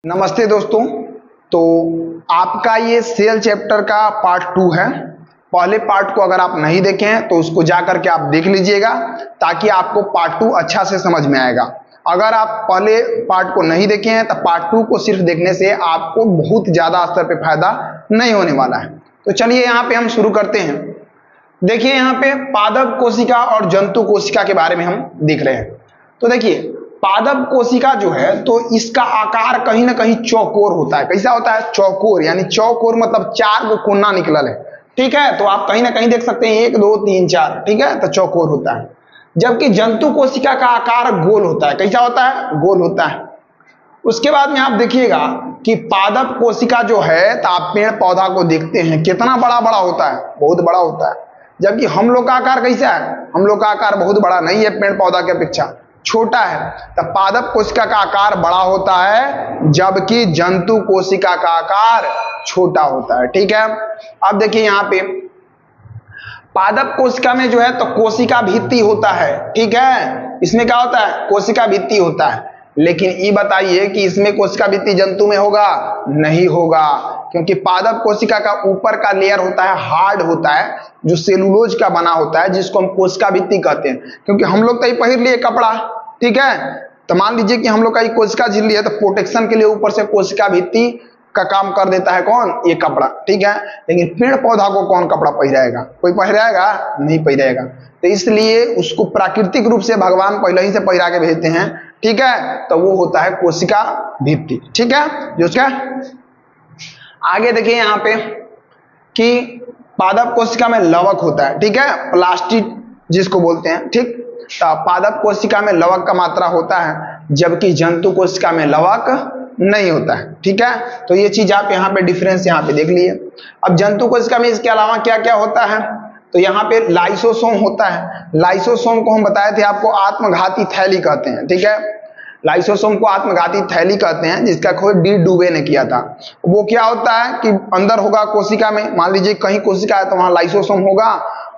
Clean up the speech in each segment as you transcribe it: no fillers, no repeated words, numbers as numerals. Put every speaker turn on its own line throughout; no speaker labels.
नमस्ते दोस्तों। तो आपका ये सेल चैप्टर का पार्ट 2 है। पहले पार्ट को अगर आप नहीं देखे हैं तो उसको जा करके आप देख लीजिएगा ताकि आपको पार्ट 2 अच्छा से समझ में आएगा। अगर आप पहले पार्ट को नहीं देखे हैं तो पार्ट 2 को सिर्फ देखने से आपको बहुत ज्यादा स्तर पे फायदा नहीं होने वाला है। तो चलिए यहाँ पे हम शुरू करते हैं। देखिए यहाँ पे पादप कोशिका और जंतु कोशिका के बारे में हम देख रहे हैं। तो देखिए पादप कोशिका जो है तो इसका आकार कहीं ना कहीं चौकोर होता है। कैसा होता है? चौकोर, यानी चौकोर मतलब 4 गो कोना निकलल है। ठीक है, तो आप कहीं ना कहीं देख सकते हैं 1 2 3 4। ठीक है, तो चौकोर होता है। जबकि जंतु कोशिका का आकार गोल होता है। कैसा होता है? गोल होता है। उसके बाद में आप देखिएगा कि पादप कोशिका जो है तो आप पेड़ पौधा को देखते हैं कितना बड़ा बड़ा होता है, बहुत बड़ा होता है। जबकि हम लोग का आकार कैसा है? हम लोग का आकार बहुत बड़ा नहीं है, पेड़ पौधा की अपेक्षा छोटा है। तो पादप कोशिका का आकार बड़ा होता है जबकि जंतु कोशिका का आकार छोटा होता है। ठीक है, अब देखिए यहाँ पे पादप कोशिका में जो है तो कोशिका भित्ति होता है। ठीक है, इसमें क्या होता है? कोशिका भित्ति होता है। लेकिन ये बताइए कि इसमें कोशिका भित्ति जंतु में होगा? नहीं होगा, क्योंकि पादप कोशिका का ऊपर का लेयर होता है हार्ड होता है, जो सेलुलोज का बना होता है, जिसको हम कोशिका भित्ति कहते हैं। क्योंकि हम लोग तो ये पहन लिए कपड़ा, ठीक है, तो मान लीजिए कि हम लोग का ये कोशिका झिल्ली है तो प्रोटेक्शन के लिए ऊपर से कोशिका भित्ति का काम कर देता है कौन? ये कपड़ा। ठीक है, लेकिन पेड़ पौधा को कौन कपड़ा पहिराएगा? कोई पहिराएगा? नहीं पहिराएगा। तो इसलिए उसको प्राकृतिक रूप से भगवान पहले ही से पहिरा के भेजते हैं। ठीक है, तो वो होता है कोशिका भित्ति। ठीक है, जो उसका आगे देखिए यहाँ पे कि पादप कोशिका में लवक होता है। ठीक है, प्लास्टिक जिसको बोलते हैं। ठीक, तो पादप कोशिका में लवक का मात्रा होता है जबकि जंतु कोशिका में लवक नहीं होता है। ठीक है, तो ये चीज आप यहाँ पे डिफरेंस यहाँ पे देख लिए। अब जंतु कोशिका में इसके अलावा क्या क्या होता है? तो यहाँ पे लाइसोसोम होता है। लाइसोसोम को हम बताए थे आपको आत्मघाती थैली कहते हैं। ठीक है, लाइसोसोम को आत्मघाती थैली कहते हैं, जिसका खोज डी डुबे ने किया था। वो क्या होता है कि अंदर होगा कोशिका में, मान लीजिए कहीं कोशिका है तो वहां लाइसोसोम होगा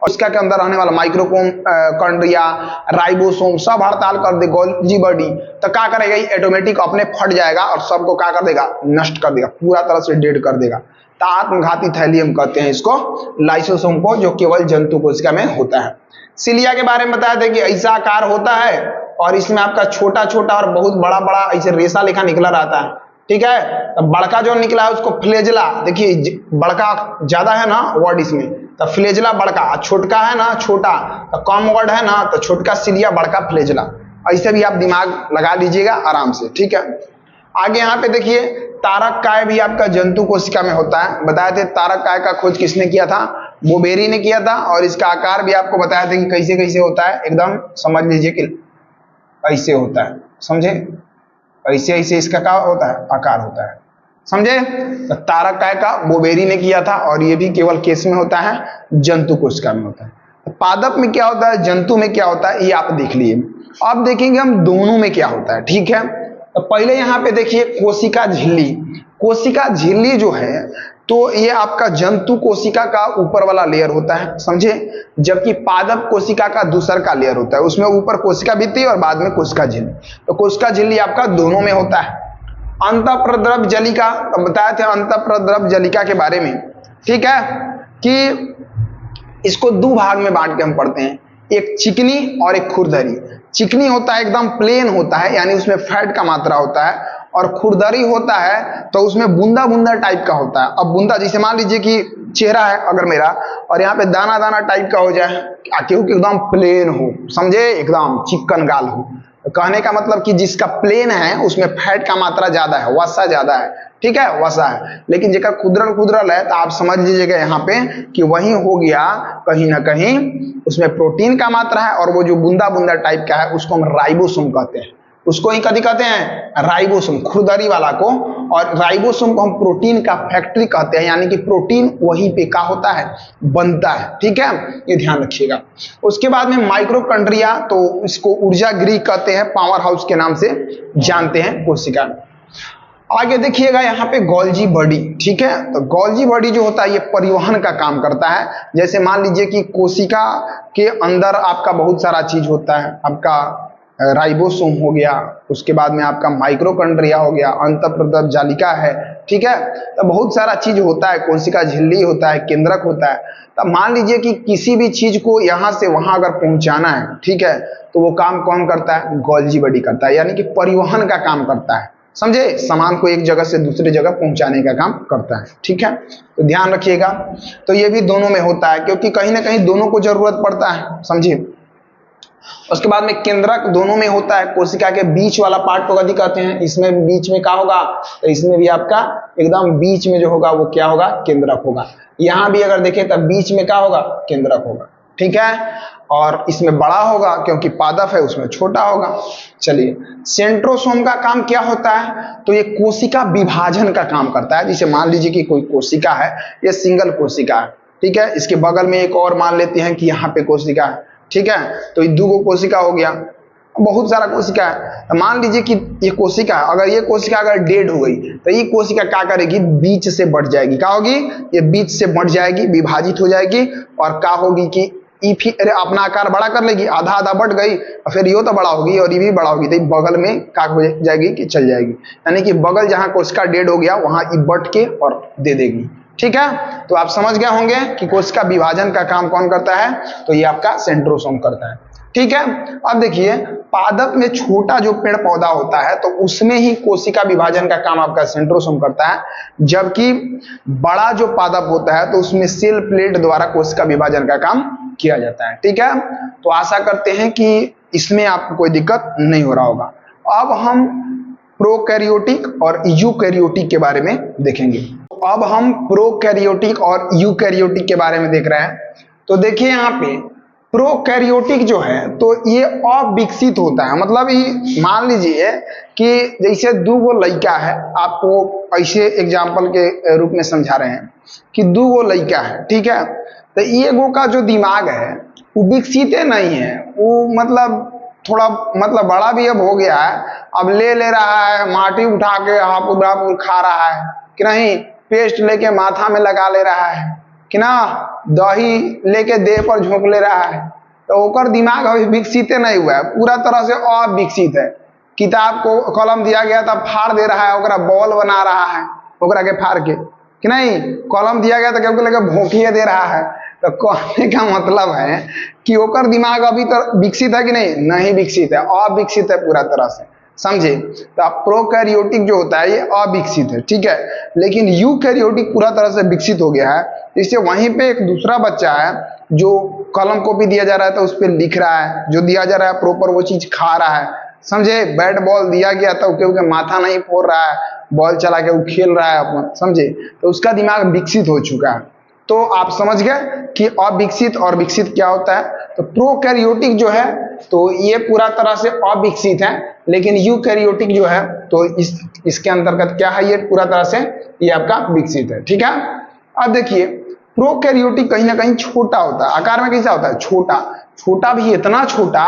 और इसका के अंदर रहने वाला माइक्रोकॉन्ड्रिया, राइबोसोम सब हड़ताल कर दे गोल्जी बॉडी, तो क्या करेगा? ये ऑटोमेटिक अपने फट जाएगा और सबको क्या कर देगा? नष्ट कर देगा, पूरा तरह से डेड कर देगा। तो आत्मघाती थैली हम कहते हैं इसको, लाइसोसोम को, जो केवल जंतु कोशिका में होता है। सिलिया के बारे में बताया था कि ऐसा आकार होता है और इसमें आपका छोटा छोटा और बहुत बड़ा बड़ा ऐसे रेशा लेखा निकला रहता है। ठीक है, तो बड़का जो निकला है उसको फ्लेजला, देखिए बड़का ज्यादा है ना वर्ड इसमें, तो फ्लेजला बड़का, छोटका है ना छोटा, तो कम वर्ड है ना, तो छोटका सिलिया बड़का फ्लेजला। ऐसे भी आप दिमाग लगा लीजिएगा आराम से। ठीक है, आगे यहाँ पे देखिए तारक काय भी आपका जंतु कोशिका में होता है। बताए थे तारक काय का खोज किसने किया था? बोबेरी ने किया था। और इसका आकार भी आपको बताया था कि कैसे कैसे होता है, एकदम समझ लीजिए कि ऐसे होता है। समझे? ऐसे ऐसे इसका क्या होता है? आकार होता है। समझे? तो तारक काय का बोबेरी ने किया था और ये भी केवल केस में होता है, जंतु कोशिका में होता है। तो पादप में क्या होता है, जंतु में क्या होता है, ये आप देख लिए। अब देखेंगे हम दोनों में क्या होता है। ठीक है, तो पहले यहाँ पे देखिए कोशिका झिल्ली। कोशिका झिल्ली जो है तो ये आपका जंतु कोशिका का ऊपर वाला लेयर होता है, समझे, जबकि पादप कोशिका का दूसर का लेयर होता है, उसमें ऊपर कोशिका भित्ति और बाद में कोशिका झिल्ली। तो कोशिका झिल्ली आपका दोनों में होता है। अंतःप्रद्रव जलिका, बताए थे अंतःप्रद्रव जलिका के बारे में। ठीक है, कि इसको 2 भाग में बांट के हम पढ़ते हैं, एक चिकनी और एक खुरदरी। चिकनी होता है एकदम प्लेन होता है, यानी उसमें फैट का मात्रा होता है, और खुरदरी होता है तो उसमें बूंदा बूंदा टाइप का होता है। अब बूंदा, जैसे मान लीजिए कि चेहरा है अगर मेरा और यहाँ पे दाना दाना टाइप का हो जाए, क्योंकि एकदम प्लेन हो, समझे, एकदम चिकन गाल हो। कहने का मतलब कि जिसका प्लेन है उसमें फैट का मात्रा ज्यादा है, वसा ज्यादा है। ठीक है, वसा है। लेकिन जेकर खुदरल खुदरल है तो आप समझ लीजिएगा यहाँ पे कि वही हो गया कहीं ना कहीं उसमें प्रोटीन का मात्रा है, और वो जो बूंदा बूंदा टाइप का है उसको हम राइबोसोम कहते हैं। उसको ही कभी कहते हैं? राइबोसोम, खुरदरी वाला को। और राइबोसोम को हम प्रोटीन का फैक्ट्री कहते हैं, यानी कि प्रोटीन वहीं पे का होता है, बनता है। ठीक है, ये ध्यान रखिएगा। उसके बाद में माइक्रोकॉन्ड्रिया, तो इसको ऊर्जा गृह कहते हैं, पावर हाउस के नाम से जानते हैं कोशिका। आगे देखिएगा यहाँ पे गोल्जी बॉडी। ठीक है, तो गोल्जी बॉडी जो होता है ये परिवहन का काम करता है। जैसे मान लीजिए कि कोशिका के अंदर आपका बहुत सारा चीज होता है, आपका राइबोसोम हो गया, उसके बाद में आपका माइक्रोकॉन्ड्रिया हो गया, अंतःप्रदर जालिका है, ठीक है। तो बहुत सारा चीज होता है, कोशिका झिल्ली होता है, केंद्रक होता है। तो मान लीजिए कि किसी भी चीज को यहाँ से वहां अगर पहुंचाना है, ठीक है, तो वो काम कौन करता है? गोल्जी बॉडी करता है, यानी कि परिवहन का काम करता है, समझे, सामान को एक जगह से दूसरी जगह पहुंचाने का काम करता है, ठीक है। तो ध्यान रखिएगा। तो ये भी दोनों में होता है, क्योंकि कहीं ना कहीं दोनों को जरूरत पड़ता है, समझिए। उसके बाद में केंद्रक दोनों में होता है, कोशिका के बीच वाला पार्ट को कथी कहते हैं? इसमें बीच में क्या होगा? तो इसमें भी आपका एकदम बीच में जो होगा वो क्या होगा? केंद्रक होगा। यहां भी अगर देखें तब बीच में क्या होगा? केंद्रक होगा, ठीक है। और इसमें बड़ा होगा क्योंकि पादप है, उसमें छोटा होगा। चलिए, सेंट्रोसोम का काम क्या होता है? तो ये कोशिका विभाजन का काम करता है। जैसे मान लीजिए कि कोई कोशिका है, ये सिंगल कोशिका है, ठीक है, इसके बगल में एक और मान लेते हैं कि यहाँ पे कोशिका है, ठीक है, तो ये दो कोशिका हो गया, बहुत सारा कोशिका है। मान लीजिए कि ये कोशिका, अगर ये कोशिका अगर डेड हो गई तो ये कोशिका क्या करेगी? बीच से बढ़ जाएगी। क्या होगी? ये बीच से बढ़ जाएगी, विभाजित हो जाएगी, और क्या होगी कि अपना आकार बड़ा कर लेगी, आधा आधा बढ़ गई, और फिर ये तो बड़ा होगी और ये भी बड़ा होगी, तो बगल में क्या हो जाएगी कि चल जाएगी, यानी कि बगल जहां कोशिका डेड हो गया वहां ये बढ़ के और दे देगी, ठीक है। तो आप समझ गए होंगे कि कोशिका विभाजन का काम कौन करता है? तो ये आपका सेंट्रोसोम करता है, ठीक है। अब देखिए, पादप में छोटा जो पेड़ पौधा होता है तो उसमें ही कोशिका विभाजन का काम आपका सेंट्रोसोम करता है, जबकि बड़ा जो पादप होता है तो उसमें सेल प्लेट द्वारा कोशिका विभाजन का काम किया जाता है, ठीक है। तो आशा करते हैं कि इसमें आपको कोई दिक्कत नहीं हो रहा होगा। अब हम प्रोकैरियोटिक और यूकैरियोटिक के बारे में देखेंगे। अब हम प्रोकैरियोटिक और यूकैरियोटिक के बारे में देख रहे हैं। तो देखिए, यहाँ पे प्रोकैरियोटिक जो है तो ये अविकसित होता है। मतलब ये मान लीजिए कि जैसे दो लड़का है, आपको ऐसे एग्जाम्पल के रूप में समझा रहे हैं कि दो लड़का है, ठीक है, तो एगो का जो दिमाग है वो विकसित नहीं है, वो मतलब थोड़ा मतलब बड़ा भी अब हो गया है, अब ले रहा है, माटी उठा के हापुड़ खा रहा है कि नहीं, पेस्ट लेके माथा में लगा ले रहा है कि ना, दही लेके देह पर झोंक ले रहा है, तो ओकर दिमाग अभी विकसित नहीं हुआ है, पूरा तरह से अविकसित है। किताब को कलम दिया गया था, फाड़ दे रहा है, ओकरा बॉल बना रहा है, ओकरा के फाड़ के कि नहीं, कलम दिया गया था क्योंकि लेके भोंकिए दे रहा है। तो कहने का मतलब है कि ओकर दिमाग अभी तो विकसित है कि नहीं? नहीं विकसित है, अविकसित है पूरा तरह से, समझे। तो प्रोकैरियोटिक जो होता है ये अविकसित है, ठीक है, लेकिन यूकैरियोटिक पूरा तरह से विकसित हो गया है। इससे वहीं पे एक दूसरा बच्चा है जो कलम कॉपी दिया जा रहा है तो उस पर लिख रहा है, जो दिया जा रहा है प्रॉपर वो चीज खा रहा है, समझे। बैट बॉल दिया गया था क्योंकि माथा नहीं फोड़ रहा है, बॉल चला के वो खेल रहा है अपन, समझे, तो उसका दिमाग विकसित हो चुका है। तो आप समझ गए कि अविकसित और विकसित क्या होता है। तो प्रोकैरियोटिक जो है तो ये पूरा तरह से अविकसित है, लेकिन यूकैरियोटिक जो है तो इसके अंतर्गत क्या है? ये पूरा तरह से ये आपका विकसित है, ठीक है। अब देखिए, प्रोकैरियोटिक कहीं ना कहीं छोटा होता है, आकार में कैसा होता है? छोटा, छोटा भी इतना छोटा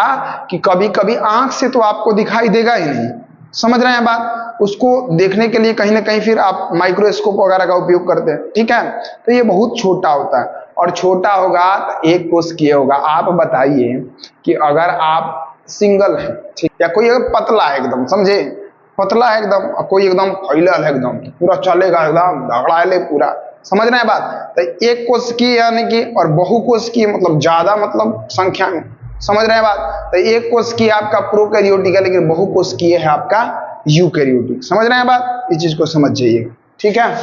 कि कभी कभी आंख से तो आपको दिखाई देगा ही नहीं, समझ रहे हैं बात। उसको देखने के लिए कहीं ना कहीं फिर आप माइक्रोस्कोप वगैरह का उपयोग करते हैं, ठीक है। तो ये बहुत छोटा होता है, और छोटा होगा तो एक कोशिकीय होगा। आप बताइए कि अगर आप सिंगल है, ठीक, या कोई पतला है एकदम, समझे, पतला है एकदम, कोई एकदम फैलल है एकदम, पूरा चलेगा एकदम धड़ाले पूरा, समझ रहे हैं बात। तो एक कोशिकीय यानी कि, और बहुकोशिकीय मतलब ज्यादा मतलब संख्या में, समझ रहे हैं बात। तो एक कोशिकीय आपका प्रोकैरियोटिक है, लेकिन बहुकोशिकीय है आपका यूकैरियोटिक, समझ रहे हैं बात। इस चीज को समझ जाइए, ठीक है।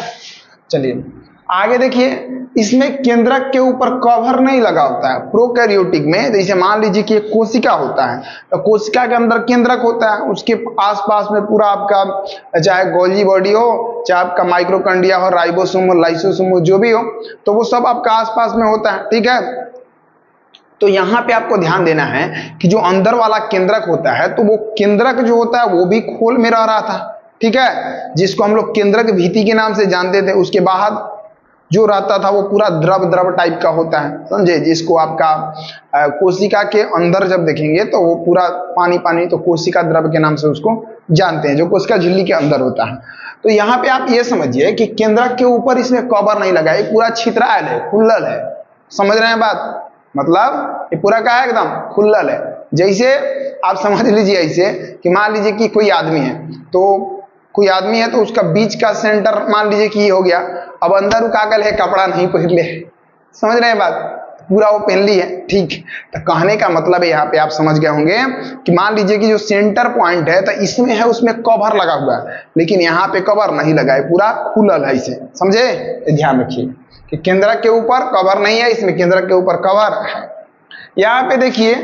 चलिए आगे देखिए, इसमें केंद्रक के ऊपर कवर नहीं लगा होता है प्रोकैरियोटिक में। जैसे मान लीजिए कि एक कोशिका होता है, तो कोशिका के अंदर केंद्रक होता है, उसके आसपास में पूरा आपका चाहे गोल्जी बॉडी हो, चाहे आपका माइक्रोकॉन्ड्रिया हो, राइबोसोम हो, लाइसोसोम हो, जो भी हो, तो वो सब आपका आसपास में होता है, ठीक है। तो यहाँ पे आपको ध्यान देना है कि जो अंदर वाला केंद्रक होता है तो वो केंद्रक जो होता है वो भी खोल में रह रहा था, ठीक है, जिसको हम लोग केंद्रक भित्ति के नाम से जानते थे। उसके बाहर जो रहता था वो पूरा द्रव द्रव टाइप का होता है, समझे, जिसको आपका कोशिका के अंदर जब देखेंगे तो वो पूरा पानी पानी, तो कोशिका द्रव के नाम से उसको जानते हैं, जो कोशिका झिल्ली के अंदर होता है। तो यहाँ पे आप ये समझिए कि केंद्रक के ऊपर इसमें कवर नहीं लगा, ये पूरा छितरायल है, खुल्लल है, समझ रहे हैं बात। मतलब ये पूरा क्या है? एकदम खुल्लल है, जैसे आप समझ लीजिए ऐसे कि मान लीजिए कि कोई आदमी है, तो उसका बीच का सेंटर मान लीजिए कि ये हो गया। अब अंदर कागल है, कपड़ा नहीं पहन ले, समझ रहे हैं बात, पूरा वो पहन ली है, ठीक। तो कहने का मतलब है यहाँ पे आप समझ गए होंगे कि मान लीजिए कि जो सेंटर पॉइंट है तो इसमें है, उसमें कवर लगा हुआ है, लेकिन यहाँ पे कवर नहीं लगा है, पूरा खुलल है इसे, समझे। ध्यान रखिए कि केंद्रक के ऊपर कवर नहीं है, इसमें केंद्रक के ऊपर कवर है। यहाँ पे देखिए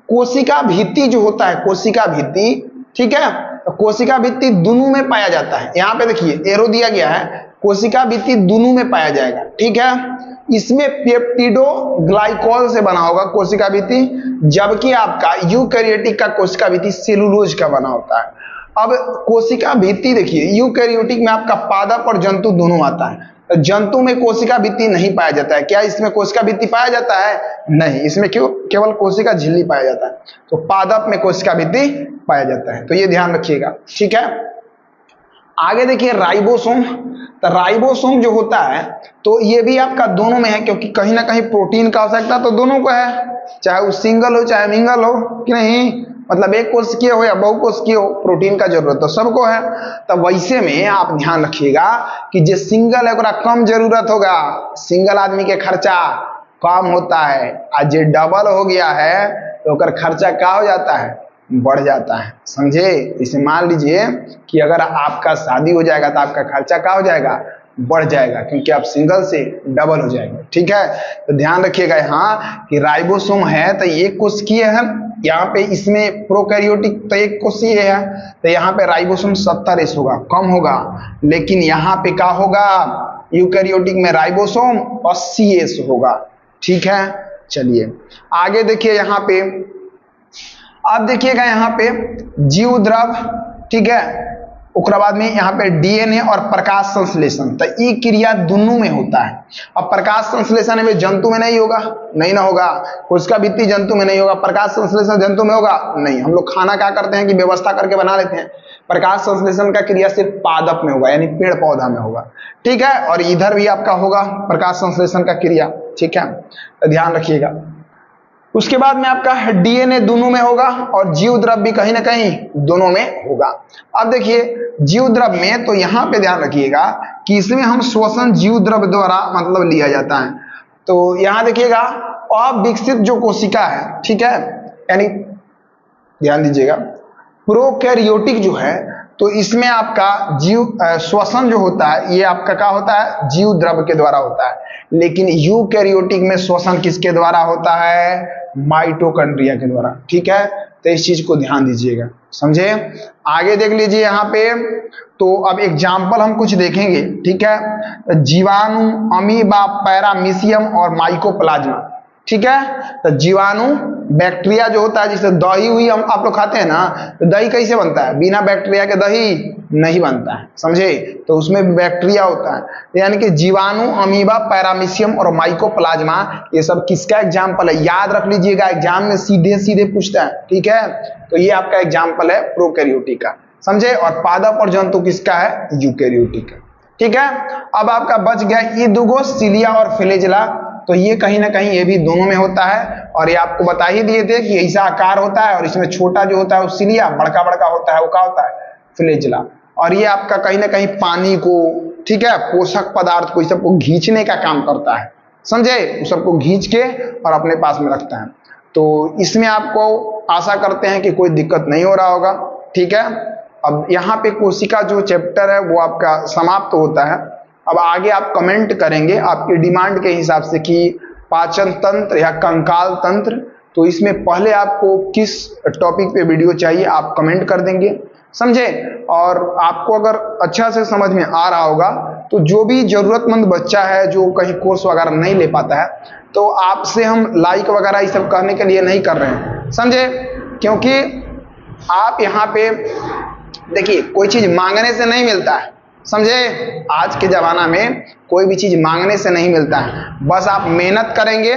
कोशिका भित्ति जो होता है, कोशिका भित्ति, ठीक है, तो कोशिका भित्ति दोनों में पाया जाता है। यहाँ पे देखिए एरो दिया गया है, कोशिका भित्ति दोनों में पाया जाएगा, ठीक है। इसमें पेप्टिडोग्लाइकॉल से बना होगा कोशिका भित्ति, जबकि आपका यूकैरियोटिक का कोशिका भित्ति सेलुलोज का बना होता है। अब कोशिका भित्ति देखिए, यूकैरियोटिक में आपका पादप और जंतु दोनों आता है, तो जंतु में कोशिका भित्ति नहीं पाया जाता है। क्या इसमें कोशिका भित्ति पाया जाता है? नहीं, इसमें क्यों, केवल कोशिका झिल्ली पाया जाता है। तो पादप में कोशिका भित्ति पाया जाता है, तो ये ध्यान रखिएगा, ठीक है। आगे देखिए राइबोसोम, तो राइबोसोम जो होता है तो ये भी आपका दोनों में है, क्योंकि कहीं ना कहीं प्रोटीन का आवश्यकता तो दोनों को है, चाहे वो सिंगल हो चाहे मिंगल हो, कि नहीं, मतलब एक कोशिकीय हो या बहुकोशिकीय हो, प्रोटीन का जरूरत तो सबको है। तो वैसे में आप ध्यान रखिएगा कि जो सिंगल है उसका कम जरूरत होगा, सिंगल आदमी के खर्चा कम होता है, और जो डबल हो गया है तो उसका खर्चा क्या हो जाता है, बढ़ जाता है, समझे। इसे मान लीजिए कि अगर आपका शादी हो जाएगा तो आपका खर्चा क्या हो जाएगा, बढ़ जाएगा, क्योंकि आप सिंगल से डबल हो जाएंगे, ठीक है। तो ध्यान रखिएगा यहाँ कि राइबोसोम है तो एक कोशिकीय है, यहाँ पे इसमें प्रोकैरियोटिक तो एक कोशिकीय है, तो यहाँ पे राइबोसोम 70S होगा, कम होगा, लेकिन यहाँ पे क्या होगा, यूकैरियोटिक में राइबोसोम 80S होगा, ठीक है। चलिए आगे देखिए, यहाँ पे अब देखिएगा यहाँ पे जीव द्रव, ठीक है, उसके बाद में यहाँ पे डीएनए और प्रकाश संश्लेषण, तो ये क्रिया दोनों में होता है। अब प्रकाश संश्लेषण में जंतु में नहीं होगा, नहीं ना होगा, कोशिका भित्ति जंतु में नहीं होगा, प्रकाश संश्लेषण जंतु में होगा नहीं। हम लोग खाना क्या करते हैं कि व्यवस्था करके बना लेते हैं, प्रकाश संश्लेषण का क्रिया सिर्फ पादप में होगा, यानी पेड़ पौधा में होगा, ठीक है। और इधर भी आपका होगा प्रकाश संश्लेषण का क्रिया, ठीक है, तो ध्यान रखिएगा। उसके बाद में आपका डीएनए दोनों में होगा और जीव द्रव भी कहीं ना कहीं दोनों में होगा। अब देखिए जीव द्रव में तो यहाँ पे ध्यान रखिएगा कि इसमें हम श्वसन जीव द्रव द्वारा मतलब लिया जाता है। तो यहाँ देखिएगा अविकसित जो कोशिका है, ठीक है, यानी ध्यान दीजिएगा प्रोकैरियोटिक जो है तो इसमें आपका जीव श्वसन जो होता है ये आपका क्या होता है, जीव द्रव के द्वारा होता है, लेकिन यूकैरियोटिक में श्वसन किसके द्वारा होता है, माइटोकॉन्ड्रिया के द्वारा, ठीक है। तो इस चीज को ध्यान दीजिएगा, समझे। आगे देख लीजिए यहाँ पे, तो अब एग्जाम्पल हम कुछ देखेंगे, ठीक है। जीवाणु, अमीबा, पैरामीशियम और माइकोप्लाज्मा, ठीक है। तो जीवाणु बैक्टीरिया जो होता है, जैसे दही हुई हम आप लोग खाते हैं ना, तो दही कैसे बनता है, बिना बैक्टीरिया के दही नहीं बनता है, समझे। तो उसमें बैक्टीरिया होता है, यानी कि जीवाणु, अमीबा, पैरामीशियम और माइकोप्लाज्मा, ये सब किसका एग्जाम्पल है, याद रख लीजिएगा, एग्जाम में सीधे सीधे पूछता है, ठीक है। तो ये आपका एग्जाम्पल है प्रोकैरियोटिक का, समझे। और पादप और जंतु किसका है, यूकैरियोटिक का, ठीक है। अब आपका बच गया ये दुगो, सिलिया और फ्लैजेला, तो ये कहीं ना कहीं ये भी दोनों में होता है, और ये आपको बता ही दिए थे कि ऐसा आकार होता है, और इसमें छोटा जो होता है वो सिलिया, बड़का बड़का होता है वो क्या होता है, फ्लैजेला। और ये आपका कहीं ना कहीं पानी को, ठीक है, पोषक पदार्थ को, इस सबको खींचने का काम करता है, समझे, उस सबको खींच के और अपने पास में रखता है। तो इसमें आपको आशा करते हैं कि कोई दिक्कत नहीं हो रहा होगा, ठीक है। अब यहाँ पे कोशिका जो चैप्टर है वो आपका समाप्त होता है। अब आगे आप कमेंट करेंगे आपकी डिमांड के हिसाब से कि पाचन तंत्र या कंकाल तंत्र, तो इसमें पहले आपको किस टॉपिक पे वीडियो चाहिए आप कमेंट कर देंगे, समझे। और आपको अगर अच्छा से समझ में आ रहा होगा तो जो भी जरूरतमंद बच्चा है जो कहीं कोर्स वगैरह नहीं ले पाता है, तो आपसे हम लाइक वगैरह ये सब करने के लिए नहीं कर रहे हैं, समझे। क्योंकि आप यहाँ पे देखिए कोई चीज मांगने से नहीं मिलता है, समझे। आज के जमाना में कोई भी चीज मांगने से नहीं मिलता है, बस आप मेहनत करेंगे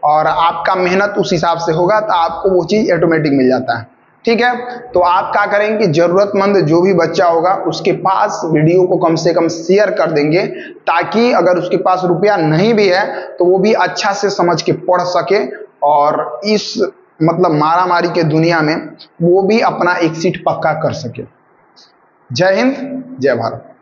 और आपका मेहनत उस हिसाब से होगा तो आपको वो चीज ऑटोमेटिक मिल जाता है, ठीक है। तो आप क्या करेंगे कि जरूरतमंद जो भी बच्चा होगा उसके पास वीडियो को कम से कम शेयर कर देंगे, ताकि अगर उसके पास रुपया नहीं भी है तो वो भी अच्छा से समझ के पढ़ सके और इस मतलब मारामारी के दुनिया में वो भी अपना एक सीट पक्का कर सके। जय हिंद, जय भारत।